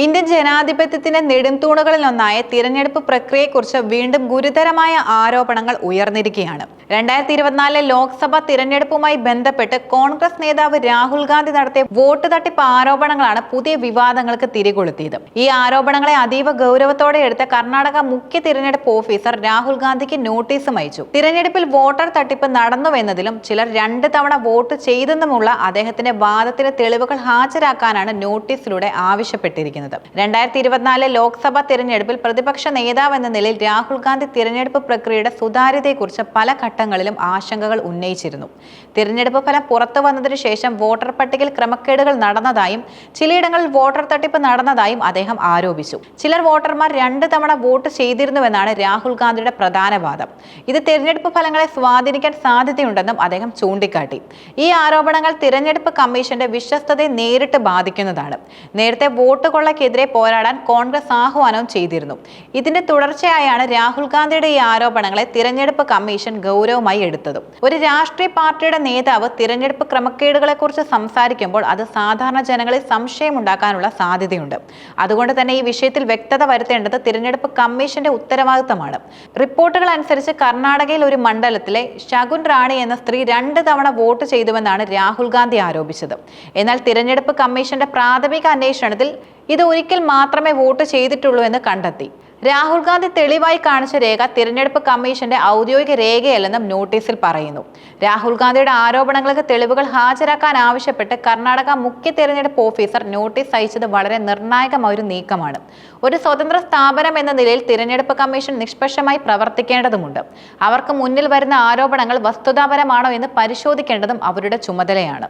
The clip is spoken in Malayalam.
ഇന്ത്യൻ ജനാധിപത്യത്തിന്റെ നെടുംതൂണുകളിലൊന്നായ തിരഞ്ഞെടുപ്പ് പ്രക്രിയയെക്കുറിച്ച് വീണ്ടും ഗുരുതരമായ ആരോപണങ്ങൾ ഉയർന്നിരിക്കുകയാണ്. 2024 ലോക്സഭാ തിരഞ്ഞെടുപ്പുമായി ബന്ധപ്പെട്ട് കോൺഗ്രസ് നേതാവ് രാഹുൽ ഗാന്ധി നടത്തിയ വോട്ട് തട്ടിപ്പ് ആരോപണങ്ങളാണ് പുതിയ വിവാദങ്ങൾക്ക് തിരികൊളുത്തിയത്. ഈ ആരോപണങ്ങളെ അതീവ ഗൗരവത്തോടെ എടുത്ത കർണാടക മുഖ്യ തിരഞ്ഞെടുപ്പ് ഓഫീസർ രാഹുൽ ഗാന്ധിക്ക് നോട്ടീസും അയച്ചു. തിരഞ്ഞെടുപ്പിൽ വോട്ടർ തട്ടിപ്പ് നടന്നുവെന്നതിലും ചിലർ 2 തവണ വോട്ട് ചെയ്തെന്നുമുള്ള അദ്ദേഹത്തിന്റെ വാദത്തിന് തെളിവുകൾ ഹാജരാക്കാനാണ് നോട്ടീസിലൂടെ ആവശ്യപ്പെട്ടിരിക്കുന്നത്. 2024 ലോക്സഭാ തിരഞ്ഞെടുപ്പിൽ പ്രതിപക്ഷ നേതാവ് എന്ന നിലയിൽ രാഹുൽ ഗാന്ധി തിരഞ്ഞെടുപ്പ് പ്രക്രിയയുടെ സുതാര്യതയെക്കുറിച്ച് പല ഘട്ടങ്ങളിലും ആശങ്കകൾ ഉന്നയിച്ചിരുന്നു. തിരഞ്ഞെടുപ്പ് ഫലം പുറത്തു വന്നതിനു ശേഷം വോട്ടർ പട്ടികയിൽ ക്രമക്കേടുകൾ നടന്നതായും ചിലയിടങ്ങളിൽ വോട്ടർ തട്ടിപ്പ് നടന്നതായും അദ്ദേഹം ആരോപിച്ചു. ചിലർ വോട്ടർമാർ 2 തവണ വോട്ട് ചെയ്തിരുന്നുവെന്നാണ് രാഹുൽ ഗാന്ധിയുടെ പ്രധാന വാദം. ഇത് തിരഞ്ഞെടുപ്പ് ഫലങ്ങളെ സ്വാധീനിക്കാൻ സാധ്യതയുണ്ടെന്നും അദ്ദേഹം ചൂണ്ടിക്കാട്ടി. ഈ ആരോപണങ്ങൾ തിരഞ്ഞെടുപ്പ് കമ്മീഷന്റെ വിശ്വസ്തതയെ നേരിട്ട് ബാധിക്കുന്നതാണ്. നേരത്തെ വോട്ട് കൊള്ളക്കെതിരെ പോരാടാൻ കോൺഗ്രസ് ആഹ്വാനം ചെയ്തിരുന്നു. ഇതിന്റെ തുടർച്ചയായാണ് രാഹുൽ ഗാന്ധിയുടെ ഈ ആരോപണങ്ങളെ തിരഞ്ഞെടുപ്പ് കമ്മീഷൻ ഗൗരവമായി എടുത്തത്. ഒരു രാഷ്ട്രീയ പാർട്ടിയുടെ നേതാവ് തിരഞ്ഞെടുപ്പ് ക്രമക്കേടുകളെക്കുറിച്ച് സംസാരിക്കുമ്പോൾ അത് സാധാരണ ജനങ്ങളിൽ സംശയമുണ്ടാക്കാനുള്ള സാധ്യതയുണ്ട്. അതുകൊണ്ട് തന്നെ ഈ വിഷയത്തിൽ വ്യക്തത വരുത്തേണ്ടത് തിരഞ്ഞെടുപ്പ് കമ്മീഷന്റെ ഉത്തരവാദിത്തമാണ്. റിപ്പോർട്ടുകൾ അനുസരിച്ച് കർണാടകയിൽ ഒരു മണ്ഡലത്തിലെ ശകുൻ റാണി എന്ന സ്ത്രീ 2 തവണ വോട്ട് ചെയ്തുവെന്നാണ് രാഹുൽ ഗാന്ധി ആരോപിച്ചത്. എന്നാൽ തിരഞ്ഞെടുപ്പ് കമ്മീഷന്റെ പ്രാഥമിക അന്വേഷണത്തിൽ ഇത് ഒരിക്കൽ മാത്രമേ വോട്ട് ചെയ്തിട്ടുള്ളൂ എന്ന് കണ്ടെത്തി. രാഹുൽ ഗാന്ധി തെളിവായി കാണിച്ച രേഖ തിരഞ്ഞെടുപ്പ് കമ്മീഷന്റെ ഔദ്യോഗിക രേഖയല്ലെന്നും നോട്ടീസിൽ പറയുന്നു. രാഹുൽ ഗാന്ധിയുടെ ആരോപണങ്ങൾക്ക് തെളിവുകൾ ഹാജരാക്കാൻ ആവശ്യപ്പെട്ട് കർണാടക മുഖ്യ തിരഞ്ഞെടുപ്പ് ഓഫീസർ നോട്ടീസ് അയച്ചത് വളരെ നിർണായകമായ ഒരു നീക്കമാണ്. ഒരു സ്വതന്ത്ര സ്ഥാപനം എന്ന നിലയിൽ തിരഞ്ഞെടുപ്പ് കമ്മീഷൻ നിഷ്പക്ഷമായി പ്രവർത്തിക്കേണ്ടതുണ്ട്. അവർക്ക് മുന്നിൽ വരുന്ന ആരോപണങ്ങൾ വസ്തുതാപരമാണോ എന്ന് പരിശോധിക്കേണ്ടതും അവരുടെ ചുമതലയാണ്.